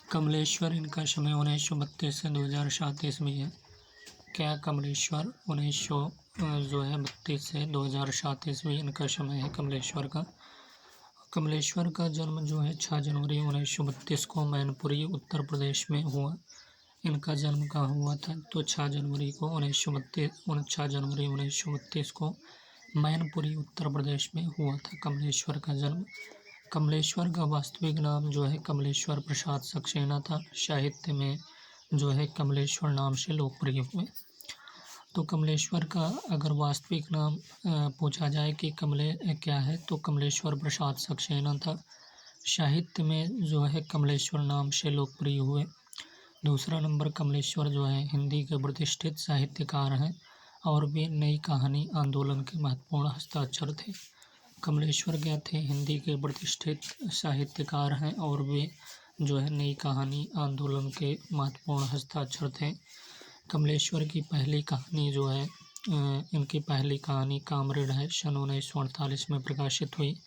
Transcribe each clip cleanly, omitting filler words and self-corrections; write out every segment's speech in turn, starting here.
कमलेश्वर इनका समय 1932 से 2007 ईस्वी है। क्या कमलेश्वर 1900 जो है 32 से 2007 ईस्वी इनका समय है कमलेश्वर का। कमलेश्वर का जन्म जो है 6 जनवरी 1932 को मैनपुरी उत्तर प्रदेश में हुआ। इनका जन्म कहाँ हुआ था तो 6 जनवरी 1932 को मैनपुरी उत्तर प्रदेश में हुआ था कमलेश्वर का जन्म। कमलेश्वर का वास्तविक नाम जो है कमलेश्वर प्रसाद सक्सेना था। साहित्य में जो है कमलेश्वर नाम से लोकप्रिय हुए। तो कमलेश्वर का अगर वास्तविक नाम पूछा जाए कि क्या है तो कमलेश्वर प्रसाद सक्सेना था। साहित्य में जो है कमलेश्वर नाम से लोकप्रिय हुए। दूसरा नंबर, कमलेश्वर जो है हिंदी के प्रतिष्ठित साहित्यकार हैं और वे नई कहानी आंदोलन के महत्वपूर्ण हस्ताक्षर थे। कमलेश्वर क्या थे? हिंदी के प्रतिष्ठित साहित्यकार हैं और वे जो है नई कहानी आंदोलन के महत्वपूर्ण हस्ताक्षर थे। कमलेश्वर की पहली कहानी जो है इनकी पहली कहानी कामरेड है, सन 1948 में प्रकाशित हुई।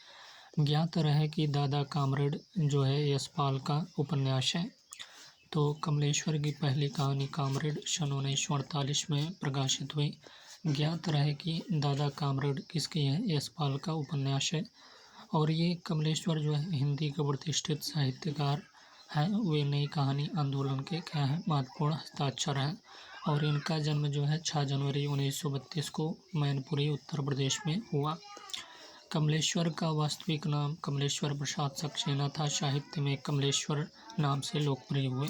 ज्ञात रहे कि दादा कामरेड जो है यशपाल का उपन्यास है। तो कमलेश्वर की पहली कहानी कामरेड सन 1948 में प्रकाशित हुई। ज्ञात रहे कि दादा कामरेड किसकी है? यशपाल का उपन्यास है। और ये कमलेश्वर जो है हिंदी के प्रतिष्ठित साहित्यकार हैं। वे नई कहानी आंदोलन के क्या है? महत्वपूर्ण हस्ताक्षर हैं। और इनका जन्म जो है 6 जनवरी 1932 को मैनपुरी उत्तर प्रदेश में हुआ। कमलेश्वर का वास्तविक नाम कमलेश्वर प्रसाद सक्सेना था। साहित्य में कमलेश्वर नाम से लोकप्रिय हुए।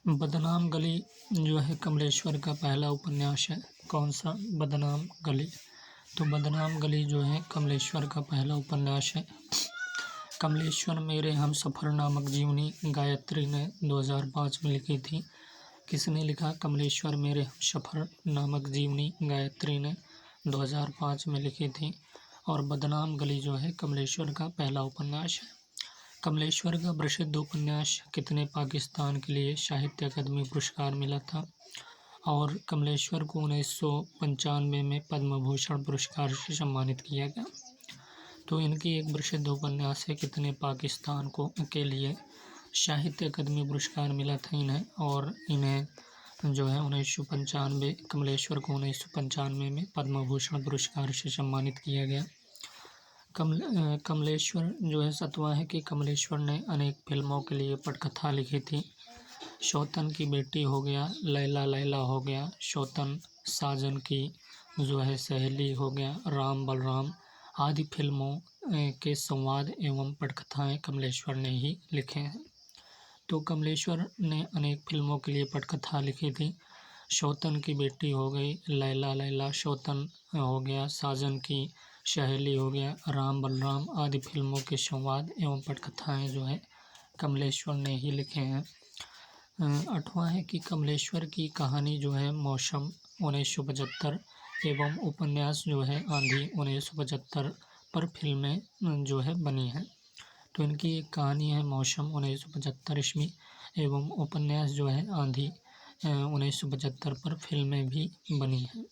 बदनाम गली जो है कमलेश्वर का पहला उपन्यास है। कौन सा? बदनाम गली। तो बदनाम गली जो है कमलेश्वर का पहला उपन्यास है। कमलेश्वर मेरे हमसफर नामक जीवनी गायत्री ने 2005 में लिखी थी। किसने लिखा? कमलेश्वर मेरे हमसफर नामक जीवनी गायत्री ने 2005 में लिखी थी। और बदनाम गली जो है कमलेश्वर का पहला उपन्यास है। कमलेश्वर का प्रसिद्ध उपन्यास कितने पाकिस्तान के लिए साहित्य अकादमी पुरस्कार मिला था? और कमलेश्वर को 1995 में पद्म भूषण पुरस्कार से सम्मानित किया गया। तो इनकी एक प्रसिद्ध उपन्यास है कितने पाकिस्तान के लिए साहित्य अकादमी पुरस्कार मिला था इन्हें। और इन्हें जो है 1995 कमलेश्वर को 1995 में पद्म भूषण पुरस्कार से सम्मानित किया गया। कमलेश्वर जो है 7वां है कि कमलेश्वर ने अनेक फिल्मों के लिए पटकथा लिखी थी। शौतन की बेटी हो गया, लैला लैला हो गया, शौतन साजन की जो है सहेली हो गया, राम बलराम आदि फिल्मों के संवाद एवं पटकथाएं कमलेश्वर ने ही लिखे हैं। तो कमलेश्वर ने अनेक फिल्मों के लिए पटकथा लिखी थी। शौतन की बेटी हो गई, लैला लैला, शौतन हो गया, साजन की सहेली हो गया, राम बलराम आदि फिल्मों के संवाद एवं पटकथाएं जो है कमलेश्वर ने ही लिखे हैं। 8वां है कि कमलेश्वर की कहानी जो है मौसम 1975 एवं उपन्यास जो है आंधी 1975 पर फिल्में जो है बनी हैं। तो इनकी एक कहानी है मौसम 1975 ईस्वी एवं उपन्यास जो है आंधी 1975 पर फिल्में भी बनी हैं।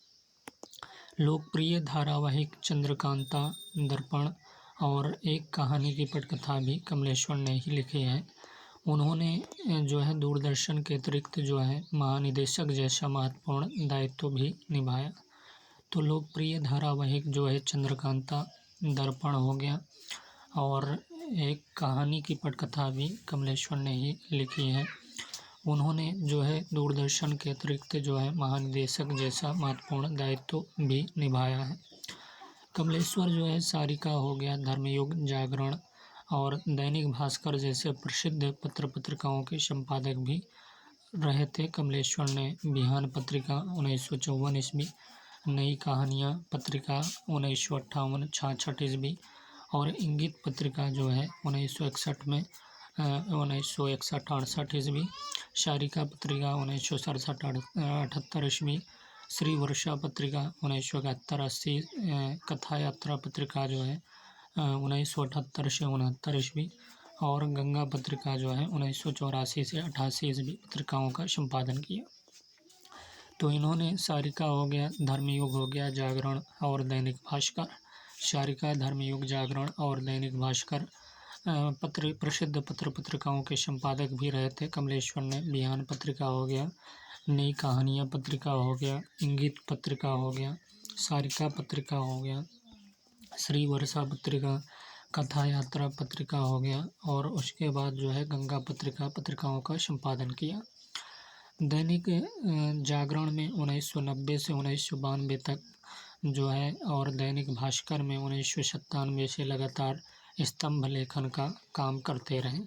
लोकप्रिय धारावाहिक चंद्रकांता, दर्पण और एक कहानी की पटकथा भी कमलेश्वर ने ही लिखी है। उन्होंने जो है दूरदर्शन के अतिरिक्त जो है महानिदेशक जैसा महत्वपूर्ण दायित्व भी निभाया। तो लोकप्रिय धारावाहिक जो है चंद्रकांता, दर्पण हो गया और एक कहानी की पटकथा भी कमलेश्वर ने ही लिखी है। उन्होंने जो है दूरदर्शन के अतिरिक्त जो है महानिदेशक जैसा महत्वपूर्ण दायित्व भी निभाया है। कमलेश्वर जो है सारिका हो गया, धर्मयुग, जागरण और दैनिक भास्कर जैसे प्रसिद्ध पत्रिकाओं के संपादक भी रहे थे। कमलेश्वर ने बिहान पत्रिका 1954 ईस्वी, नई कहानियाँ पत्रिका 1958-66 ईस्वी और इंगित पत्रिका जो है 1961 में 1961-68 ईस्वी, सारिका पत्रिका 1967-78 ईस्वी, श्री वर्षा पत्रिका 1971-80, कथा यात्रा पत्रिका जो है 1978 से 69 ईस्वी और गंगा पत्रिका जो है 1984 से 88 ईस्वी पत्रिकाओं का संपादन किया। तो इन्होंने सारिका हो गया, धर्मयुग हो गया, जागरण और दैनिक भास्कर, सारिका, धर्मयुग, जागरण और दैनिक भास्कर प्रसिद्ध पत्रिकाओं के संपादक भी रहे थे कमलेश्वर ने। बिहान पत्रिका हो गया, नई कहानियाँ पत्रिका हो गया, इंगित पत्रिका हो गया, सारिका पत्रिका हो गया, श्री वर्षा पत्रिका, कथा यात्रा पत्रिका हो गया, और उसके बाद जो है गंगा पत्रिकाओं का संपादन किया। दैनिक जागरण में 1990 से 1992 तक जो है, और दैनिक भास्कर में 1997 से लगातार स्तंभ लेखन का काम करते रहे।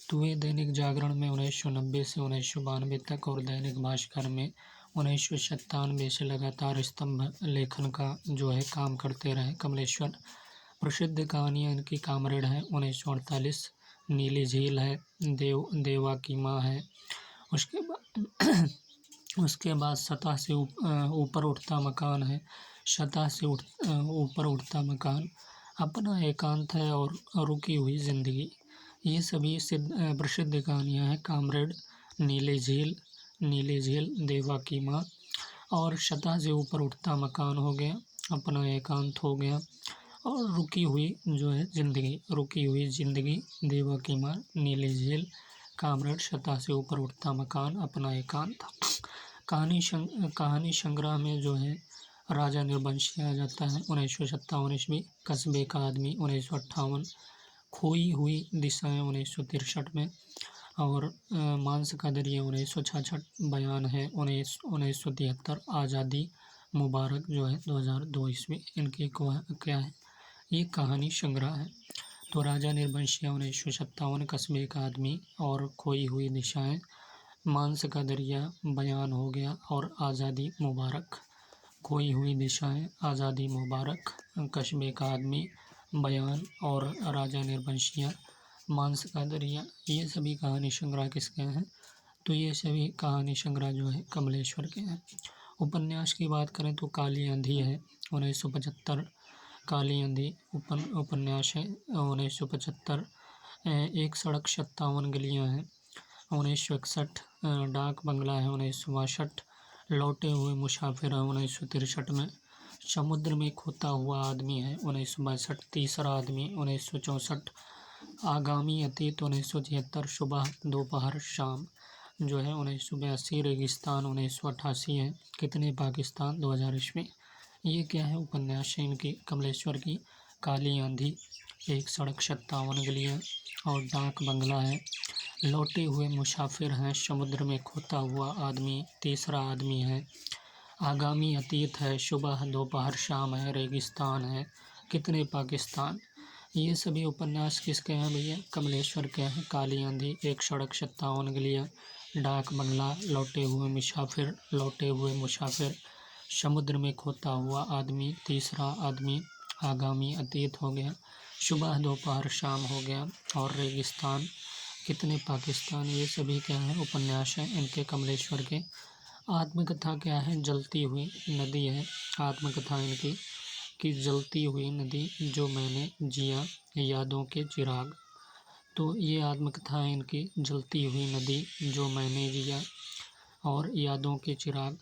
तो वे दैनिक जागरण में 1990 से 1992 तक और दैनिक भास्कर में 1997 से लगातार स्तंभ लेखन का जो है काम करते रहे कमलेश्वर। प्रसिद्ध कहानियाँ इनकी कामरेड है 1948, नीली झील है, देवा की माँ है। उसके बाद सतह से ऊपर उठता मकान है, सतह से ऊपर उठता मकान, अपना एकांत है, और रुकी हुई जिंदगी। ये सभी प्रसिद्ध कहानियाँ हैं कामरेड, नीली झील, देवा की माँ, और सतह से ऊपर उठता मकान हो गया, अपना एकांत हो गया, और रुकी हुई जो है जिंदगी। रुकी हुई जिंदगी, देवा की माँ, नीली झील, कामरेड, सतह से ऊपर उठता मकान, अपना एकांत। कहानी संग्रह में जो है राजा निर्वंशी आ जाता है 1957 ईस्वी, कस्बे का आदमी 1958, खोई हुई दिशाएं 1963 में, और मांस का दरिया 1966, बयान है 1973, आज़ादी मुबारक जो है 2002 ईस्वी। इनकी क्या है, ये कहानी संग्रह है। तो राजा निर्वंशी 1957, कस्बे का आदमी, और खोई हुई दिशाएं, मांस का दरिया, बयान हो गया, और आज़ादी मुबारक। खोई हुई दिशाएं, आज़ादी मुबारक, कस्बे का आदमी, बयान, और राजा निर्वंशिया, मांस का दरिया, ये सभी कहानी संग्रह किसके हैं? तो ये सभी कहानी संग्रह जो है कमलेश्वर के हैं। उपन्यास की बात करें तो काली आंधी है 1975, काली आंधी उपन्यास है 1975। एक सड़क 57 गलियां हैं 1961, डाक बंगला है 1962, लौटे हुए मुसाफिर है 1963 में, समुद्र में खोता हुआ आदमी है 1962, तीसरा आदमी 1964, आगामी अतीत 1976, सुबह दोपहर शाम जो है 1982, रेगिस्तान 1988 है, कितने पाकिस्तान 2000 ईस्वी। ये क्या है, उपन्यास है इनकी कमलेश्वर की। काली आंधी, एक सड़क 57 गलियां, और डाक बंगला है, लौटे हुए मुसाफिर हैं, समुद्र में खोता हुआ आदमी, तीसरा आदमी है, आगामी अतीत है, सुबह दोपहर शाम है, रेगिस्तान है, कितने पाकिस्तान। ये सभी उपन्यास किसके हैं भैया? कमलेश्वर के हैं। काली आंधी, एक सड़क 57 गलियां, डाक बंगला, लौटे हुए मुसाफिर, समुद्र में खोता हुआ आदमी, तीसरा आदमी, आगामी अतीत हो गया, सुबह दोपहर शाम हो गया, और रेगिस्तान, कितने पाकिस्तान। ये सभी क्या है, उपन्यास हैं इनके कमलेश्वर के। आत्मकथा क्या है? जलती हुई नदी है आत्मकथा इनकी, कि जलती हुई नदी जो मैंने जिया, यादों के चिराग। तो ये आत्मकथा है इनकी, जलती हुई नदी जो मैंने जिया, और यादों के चिराग।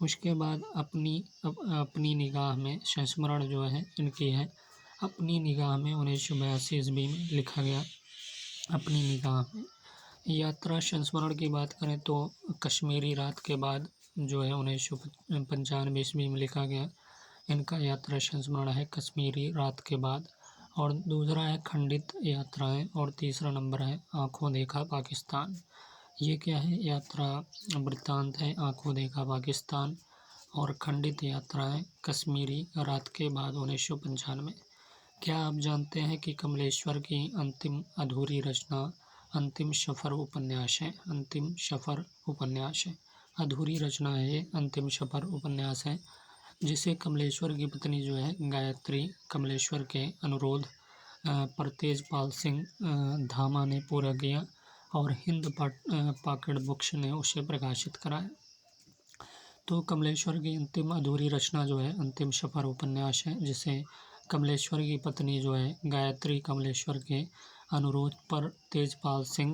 उसके बाद अपनी निगाह में, संस्मरण जो है इनकी है, अपनी निगाह में 1982 ईस्वी में लिखा गया, अपनी निगाह में। यात्रा संस्मरण की बात करें तो कश्मीरी रात के बाद जो है 1995 ईस्वी में लिखा गया, इनका यात्रा संस्मरण है कश्मीरी रात के बाद। और दूसरा है खंडित यात्राएं, और तीसरा नंबर है आंखों देखा पाकिस्तान। ये क्या है, यात्रा वृत्तांत है आंखों देखा पाकिस्तान, और खंडित यात्राएं कश्मीरी रात के बाद 1995। क्या आप जानते हैं कि कमलेश्वर की अंतिम अधूरी रचना अंतिम सफ़र उपन्यास है? अंतिम सफ़र उपन्यास है, अधूरी रचना है ये, अंतिम सफ़र उपन्यास है, जिसे कमलेश्वर की पत्नी जो है गायत्री, कमलेश्वर के अनुरोध पर तेजपाल सिंह धामा ने पूरा किया, और हिंद पॉकेट बुक्स ने उसे प्रकाशित कराया। तो कमलेश्वर की अंतिम अधूरी रचना जो है अंतिम सफ़र उपन्यास है, जिसे कमलेश्वर की पत्नी जो है गायत्री कमलेश्वर के अनुरोध पर तेजपाल सिंह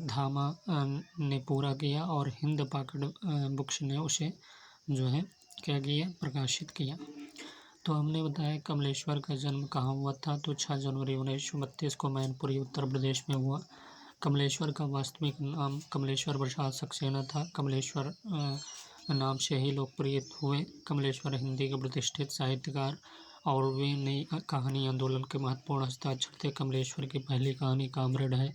धामा ने पूरा किया, और हिंद पॉकेट बुक्स ने उसे जो है क्या किया, प्रकाशित किया। तो हमने बताया कमलेश्वर का जन्म कहाँ हुआ था, तो 6 जनवरी 1932 को मैनपुरी उत्तर प्रदेश में हुआ। कमलेश्वर का वास्तविक नाम कमलेश्वर प्रसाद सक्सेना था। कमलेश्वर नाम से ही लोकप्रिय हुए। कमलेश्वर हिंदी के प्रतिष्ठित साहित्यकार और वे नई कहानी आंदोलन के महत्वपूर्ण हस्ताक्षर थे। कमलेश्वर की पहली कहानी कामरेड है,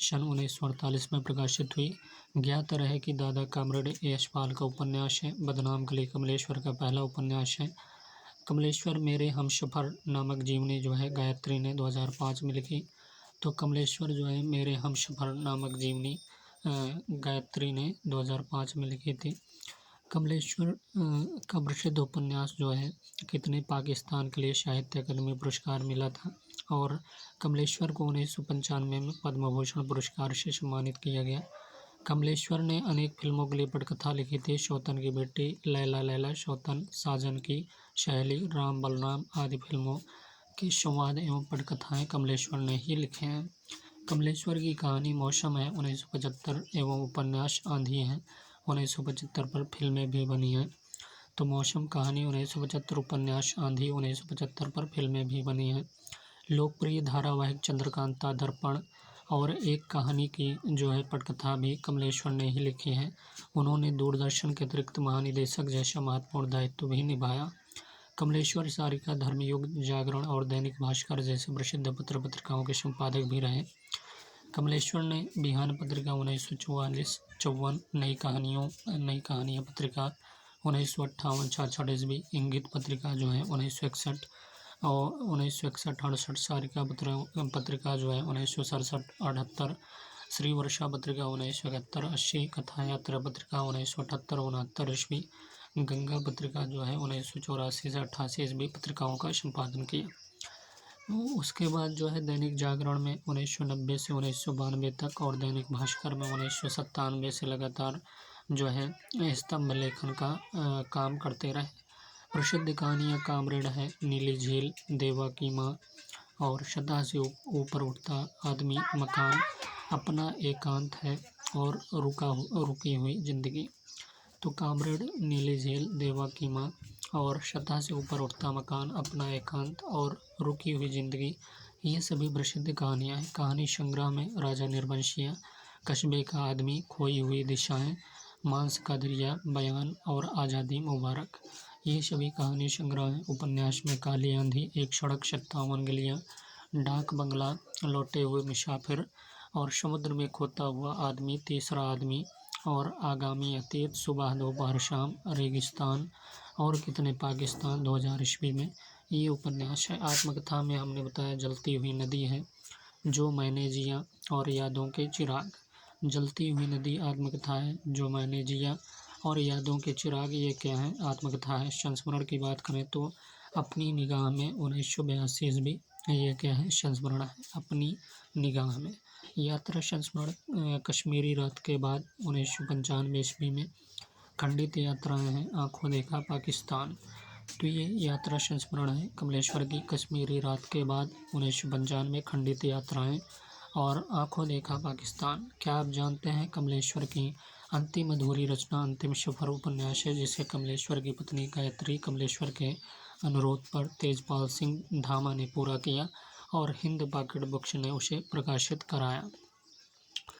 सन 1948 में प्रकाशित हुई। ज्ञात रहे कि दादा कामरेड यशपाल का उपन्यास है। बदनाम कली कमलेश्वर का पहला उपन्यास है। कमलेश्वर मेरे हमसफर नामक जीवनी जो है गायत्री ने 2005 में लिखी। तो कमलेश्वर जो है मेरे हमसफर नामक जीवनी गायत्री ने 2005 में लिखी थी। कमलेश्वर का प्रसिद्ध उपन्यास जो है कितने पाकिस्तान के लिए साहित्य अकादमी पुरस्कार मिला था, और कमलेश्वर को 1995 में पद्म भूषण पुरस्कार से सम्मानित किया गया। कमलेश्वर ने अनेक फिल्मों के लिए पटकथा लिखी थी। शौतन की बेटी, लैला लैला, शौतन, साजन की सहेली, राम बलराम आदि फिल्मों के संवाद एवं पटकथाएं कमलेश्वर ने ही लिखे हैं। कमलेश्वर की कहानी मौसम है 1975 एवं उपन्यास आंधी है 1975 पर फिल्में भी बनी हैं। तो मौसम कहानी 1975, उपन्यास आंधी 1975 पर फिल्में भी बनी हैं। लोकप्रिय धारावाहिक चंद्रकांता, दर्पण और एक कहानी की जो है पटकथा भी कमलेश्वर ने ही लिखी है। उन्होंने दूरदर्शन के अतिरिक्त महानिदेशक जैसा महत्वपूर्ण दायित्व भी निभाया। कमलेश्वर सारिका, धर्मयुग, जागरण और दैनिक भास्कर जैसे प्रसिद्ध पत्र पत्रिकाओं के संपादक भी रहे। कमलेश्वर ने बिहान पत्रिका 1944-54, नई कहानियाँ पत्रिका 1958-66 ईस्वी, इंगित पत्रिका जो है 1961 और 1961-68, सारिका पत्रिका जो है 1967-78, श्री वर्षा पत्रिका 1971-80, कथा यात्रा पत्रिका 1978-69 ईस्वी, गंगा पत्रिका जो है 1984 से 88 ईस्वी पत्रिकाओं का संपादन किया। उसके बाद जो है दैनिक जागरण में 1990 से 1992 तक और दैनिक भास्कर में 1997 से लगातार जो है स्तंभ लेखन का काम करते रहे। प्रसिद्ध कहानियाँ कामरेड है, नीली झील, देवा की माँ और सतह से ऊपर उठता आदमी, मकान, अपना एकांत है और रुकी हुई जिंदगी। तो कामरेड, नीली झील, देवा की माँ और सतह से ऊपर उठता मकान, अपना एकांत और रुकी हुई जिंदगी, ये सभी प्रसिद्ध कहानियाँ हैं। कहानी संग्रह में राजा निर्वंशिया, कस्बे का आदमी, खोई हुई दिशाएं, मांस का दरिया, बयान और आज़ादी मुबारक, ये सभी कहानी संग्रह हैं। उपन्यास में काली आंधी, एक सड़क, 57 गलियाँ, डाक बंगला, लौटे हुए मुसाफिर और समुद्र में खोता हुआ आदमी, तीसरा आदमी और आगामी अतीत, सुबह दोपहर शाम, रेगिस्तान और कितने पाकिस्तान 2000 ईस्वी में, ये उपन्यास है। आत्मकथा में हमने बताया जलती हुई नदी है, जो मैंने जिया और यादों के चिराग। जलती हुई नदी आत्मकथा है, जो मैंने जिया और यादों के चिराग ये क्या है, आत्मकथा है। संस्मरण की बात करें तो अपनी निगाह में 1982 ईस्वी, ये क्या है, संस्मरण है, अपनी निगाह में। यात्रा संस्मरण कश्मीरी रात के बाद 1995 ईस्वी में। खंडित यात्राएं हैं, आंखों देखा पाकिस्तान। तो ये यात्रा संस्मरण है कमलेश्वर की, कश्मीरी रात के बाद 1995 में, खंडित यात्राएं और आंखों देखा पाकिस्तान। क्या आप जानते हैं कमलेश्वर की अंतिम अधूरी रचना अंतिम सफर उपन्यास है, जिसे कमलेश्वर की पत्नी गायत्री कमलेश्वर के अनुरोध पर तेजपाल सिंह धामा ने पूरा किया और हिंद पॉकेट बुक्स ने उसे प्रकाशित कराया।